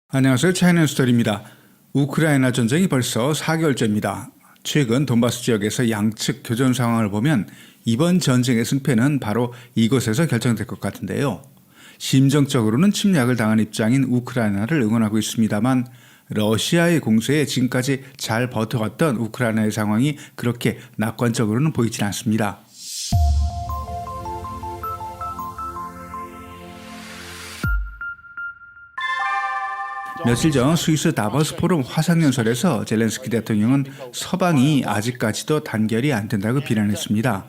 안녕하세요. 차이나스토리입니다. 우크라이나 전쟁이 벌써 4개월째입니다. 최근 돈바스 지역에서 양측 교전 상황을 보면 이번 전쟁의 승패는 바로 이곳에서 결정될 것 같은데요. 심정적으로는 침략을 당한 입장인 우크라이나를 응원하고 있습니다만 러시아의 공세에 지금까지 잘 버텨왔던 우크라이나의 상황이 그렇게 낙관적으로는 보이진 않습니다. 며칠 전 스위스 다보스 포럼 화상연설에서 젤렌스키 대통령은 서방이 아직까지도 단결이 안 된다고 비난했습니다.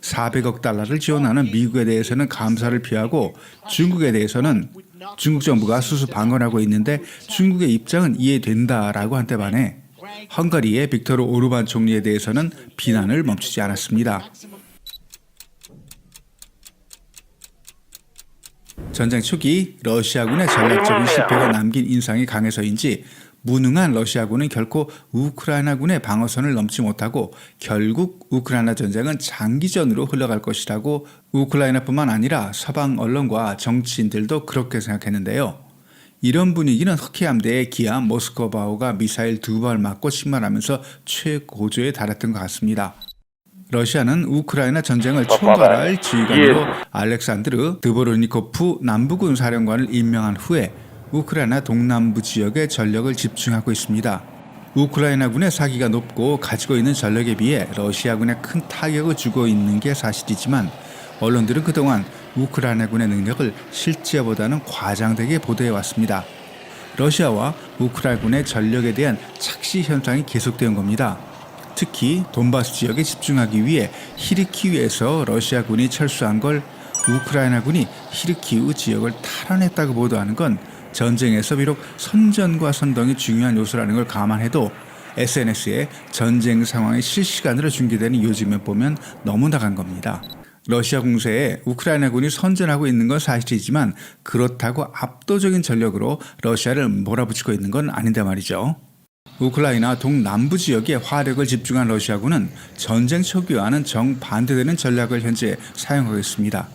400억 달러를 지원하는 미국에 대해서는 감사를 표하고 중국에 대해서는 중국 정부가 수수방관하고 있는데 중국의 입장은 이해된다라고 한 때 반해 헝가리의 빅토르 오르반 총리에 대해서는 비난을 멈추지 않았습니다. 전쟁 초기 러시아군의 전략적인 실패가 남긴 인상이 강해서인지 무능한 러시아군은 결코 우크라이나군의 방어선을 넘지 못하고 결국 우크라이나 전쟁은 장기전으로 흘러갈 것이라고 우크라이나뿐만 아니라 서방 언론과 정치인들도 그렇게 생각했는데요. 이런 분위기는 흑해함대의 기함 모스크바호가 미사일 2발 맞고 침몰하면서 최고조에 달했던 것 같습니다. 러시아는 우크라이나 전쟁을 총괄할 지휘관으로 알렉산드르 드보르니코프 남부군 사령관을 임명한 후에 우크라이나 동남부 지역에 전력을 집중하고 있습니다. 우크라이나군의 사기가 높고 가지고 있는 전력에 비해 러시아군에 큰 타격을 주고 있는 게 사실이지만 언론들은 그동안 우크라이나군의 능력을 실제보다는 과장되게 보도해 왔습니다. 러시아와 우크라이나군의 전력에 대한 착시 현상이 계속되는 겁니다. 특히 돈바스 지역에 집중하기 위해 히르키우에서 러시아군이 철수한 걸 우크라이나군이 히르키우 지역을 탈환했다고 보도하는 건 전쟁에서 비록 선전과 선동이 중요한 요소라는 걸 감안해도 SNS에 전쟁 상황이 실시간으로 중계되는 요즘에 보면 너무 나간 겁니다. 러시아 공세에 우크라이나군이 선전하고 있는 건 사실이지만 그렇다고 압도적인 전력으로 러시아를 몰아붙이고 있는 건 아닌데 말이죠. 우크라이나 동남부 지역에 화력을 집중한 러시아군은 전쟁 초기와는 정반대되는 전략을 현재 사용하고 있습니다.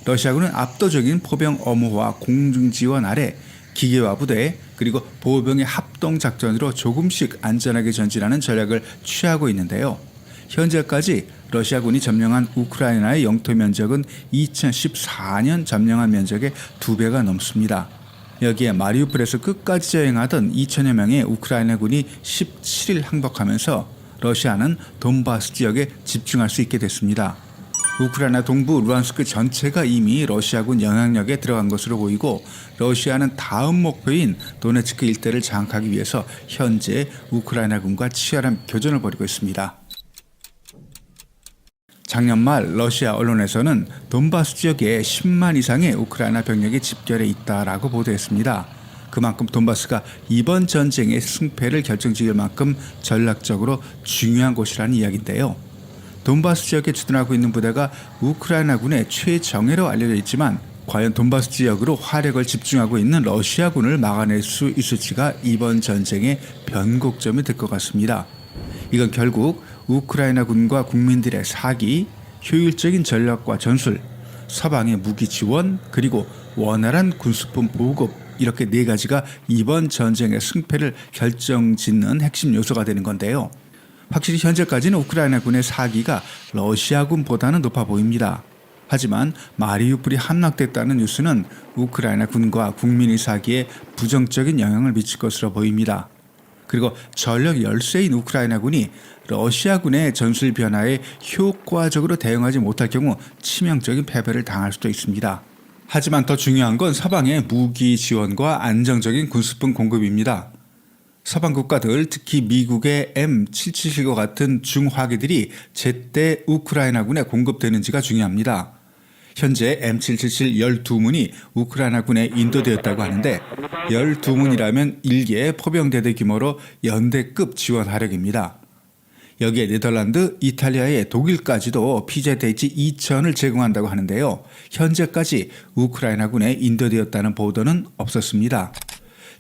러시아군은 압도적인 포병 엄호와 공중 지원 아래 기계화 부대 그리고 보병의 합동 작전으로 조금씩 안전하게 전진하는 전략을 취하고 있는데요. 현재까지 러시아군이 점령한 우크라이나의 영토 면적은 2014년 점령한 면적의 2배가 넘습니다. 여기에 마리우폴에서 끝까지 저행하던 2천여 명의 우크라이나군이 17일 항복하면서 러시아는 돈바스 지역에 집중할 수 있게 됐습니다. 우크라이나 동부 루안스크 전체가 이미 러시아군 영향력에 들어간 것으로 보이고 러시아는 다음 목표인 도네츠크 일대를 장악하기 위해서 현재 우크라이나군과 치열한 교전을 벌이고 있습니다. 작년 말 러시아 언론에서는 돈바스 지역에 10만 이상의 우크라이나 병력이 집결해 있다라고 보도했습니다. 그만큼 돈바스가 이번 전쟁의 승패를 결정지을 만큼 전략적으로 중요한 곳이라는 이야기인데요. 돈바스 지역에 주둔하고 있는 부대가 우크라이나군의 최정예로 알려져 있지만 과연 돈바스 지역으로 화력을 집중하고 있는 러시아군을 막아낼 수 있을지가 이번 전쟁의 변곡점이 될 것 같습니다. 이건 결국 우크라이나군과 국민들의 사기, 효율적인 전략과 전술, 서방의 무기 지원, 그리고 원활한 군수품 보급 이렇게 4가지가 이번 전쟁의 승패를 결정짓는 핵심 요소가 되는 건데요. 확실히 현재까지는 우크라이나군의 사기가 러시아군보다는 높아 보입니다. 하지만 마리우폴이 함락됐다는 뉴스는 우크라이나군과 국민의 사기에 부정적인 영향을 미칠 것으로 보입니다. 그리고 전력 열세인 우크라이나군이 러시아군의 전술 변화에 효과적으로 대응하지 못할 경우 치명적인 패배를 당할 수도 있습니다. 하지만 더 중요한 건 서방의 무기 지원과 안정적인 군수품 공급입니다. 서방 국가들, 특히 미국의 M777과 같은 중화기들이 제때 우크라이나군에 공급되는지가 중요합니다. 현재 M777 12문이 우크라이나군에 인도되었다고 하는데 12문이라면 1개 포병대대 규모로 연대급 지원 하력입니다. 여기에 네덜란드, 이탈리아의 독일까지도 피제 대지 2,000을 제공한다고 하는데요. 현재까지 우크라이나군에 인도되었다는 보도는 없었습니다.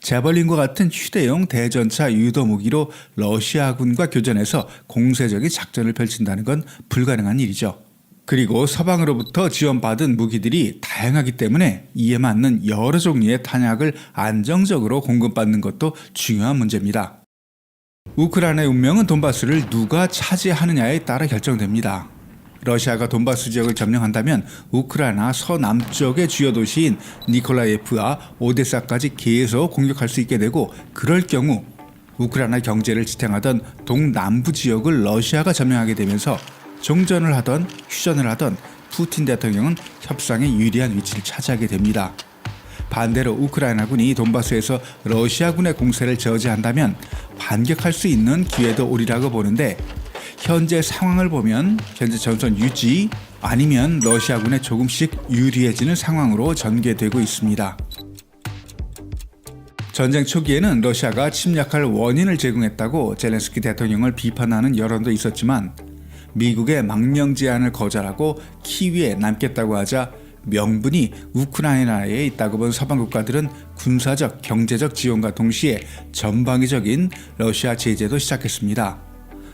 제벌린과 같은 휴대용 대전차 유도 무기로 러시아군과 교전해서 공세적인 작전을 펼친다는 건 불가능한 일이죠. 그리고 서방으로부터 지원받은 무기들이 다양하기 때문에 이에 맞는 여러 종류의 탄약을 안정적으로 공급받는 것도 중요한 문제입니다. 우크라이나의 운명은 돈바스를 누가 차지하느냐에 따라 결정됩니다. 러시아가 돈바스 지역을 점령한다면 우크라이나 서남쪽의 주요 도시인 니콜라예프와 오데사까지 계속 공격할 수 있게 되고, 그럴 경우 우크라이나 경제를 지탱하던 동남부 지역을 러시아가 점령하게 되면서 종전을 하던 휴전을 하던 푸틴 대통령은 협상에 유리한 위치를 차지하게 됩니다. 반대로 우크라이나군이 돈바스에서 러시아군의 공세를 저지한다면 반격할 수 있는 기회도 오리라고 보는데, 현재 상황을 보면 현재 전선 유지 아니면 러시아군에 조금씩 유리해지는 상황으로 전개되고 있습니다. 전쟁 초기에는 러시아가 침략할 원인을 제공했다고 젤렌스키 대통령을 비판하는 여론도 있었지만, 미국의 망명 제안을 거절하고 키위에 남겠다고 하자 명분이 우크라이나에 있다고 본 서방 국가들은 군사적, 경제적 지원과 동시에 전방위적인 러시아 제재도 시작했습니다.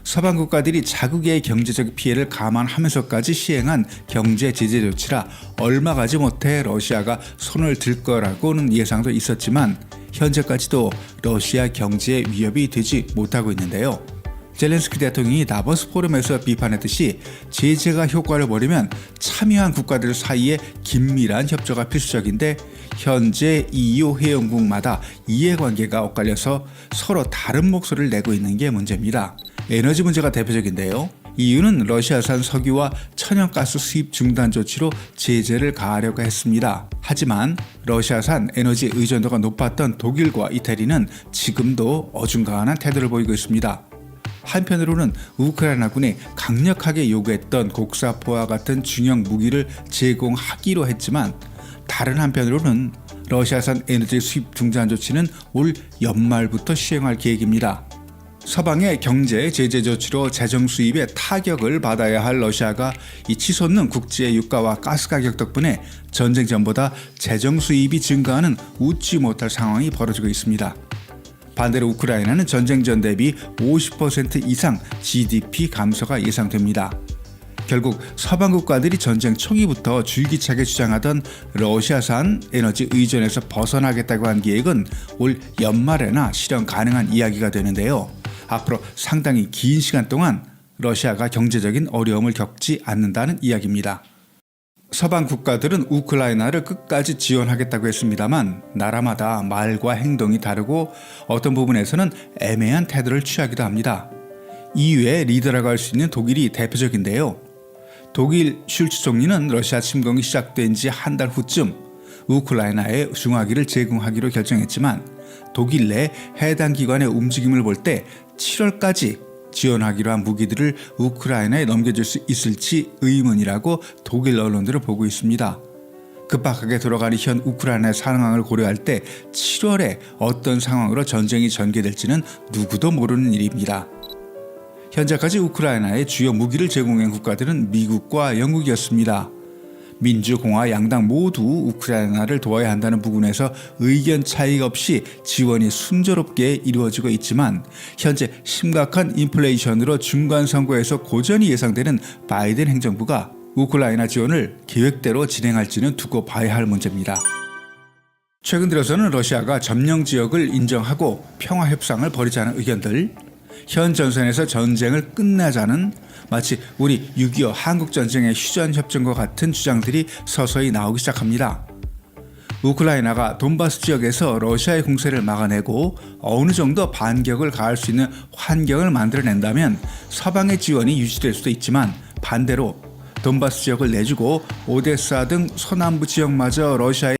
서방 국가들이 자국의 경제적 피해를 감안하면서까지 시행한 경제 제재 조치라 얼마 가지 못해 러시아가 손을 들 거라고는 예상도 있었지만, 현재까지도 러시아 경제에 위협이 되지 못하고 있는데요. 젤렌스키 대통령이 다보스 포럼에서 비판했듯이 제재가 효과를 보려면 참여한 국가들 사이에 긴밀한 협조가 필수적인데, 현재 EU 회원국마다 이해관계가 엇갈려서 서로 다른 목소리를 내고 있는 게 문제입니다. 에너지 문제가 대표적인데요. EU는 러시아산 석유와 천연가스 수입 중단 조치로 제재를 가하려고 했습니다. 하지만 러시아산 에너지 의존도가 높았던 독일과 이태리는 지금도 어중간한 태도를 보이고 있습니다. 한편으로는 우크라이나군이 강력하게 요구했던 곡사포와 같은 중형 무기를 제공하기로 했지만, 다른 한편으로는 러시아산 에너지 수입 중단 조치는 올 연말부터 시행할 계획입니다. 서방의 경제 제재 조치로 재정 수입에 타격을 받아야 할 러시아가 이 치솟는 국제 유가와 가스 가격 덕분에 전쟁 전보다 재정 수입이 증가하는 웃지 못할 상황이 벌어지고 있습니다. 반대로 우크라이나는 전쟁 전 대비 50% 이상 GDP 감소가 예상됩니다. 결국 서방 국가들이 전쟁 초기부터 줄기차게 주장하던 러시아산 에너지 의존에서 벗어나겠다고 한 계획은 올 연말에나 실현 가능한 이야기가 되는데요. 앞으로 상당히 긴 시간 동안 러시아가 경제적인 어려움을 겪지 않는다는 이야기입니다. 서방 국가들은 우크라이나를 끝까지 지원하겠다고 했습니다만, 나라마다 말과 행동이 다르고 어떤 부분에서는 애매한 태도를 취하기도 합니다. EU의 리더라고 할 수 있는 독일이 대표적인데요. 독일 슐츠 총리는 러시아 침공이 시작된 지 한 달 후쯤 우크라이나에 중화기를 제공하기로 결정했지만, 독일 내 해당 기관의 움직임을 볼 때 7월까지 지원하기로 한 무기들을 우크라이나에 넘겨줄 수 있을지 의문이라고 독일 언론들을 보고 있습니다. 급박하게 돌아가는 현 우크라이나의 상황을 고려할 때 7월에 어떤 상황으로 전쟁이 전개될지는 누구도 모르는 일입니다. 현재까지 우크라이나에 주요 무기를 제공한 국가들은 미국과 영국이었습니다. 민주공화 양당 모두 우크라이나를 도와야 한다는 부분에서 의견 차이 없이 지원이 순조롭게 이루어지고 있지만, 현재 심각한 인플레이션으로 중간 선거에서 고전이 예상되는 바이든 행정부가 우크라이나 지원을 계획대로 진행할지는 두고 봐야 할 문제입니다. 최근 들어서는 러시아가 점령 지역을 인정하고 평화 협상을 벌이자는 의견들, 현 전선에서 전쟁을 끝내자는 마치 우리 6.25 한국전쟁의 휴전협정과 같은 주장들이 서서히 나오기 시작합니다. 우크라이나가 돈바스 지역에서 러시아의 공세를 막아내고 어느 정도 반격을 가할 수 있는 환경을 만들어낸다면 서방의 지원이 유지될 수도 있지만, 반대로 돈바스 지역을 내주고 오데사 등 서남부 지역마저 러시아의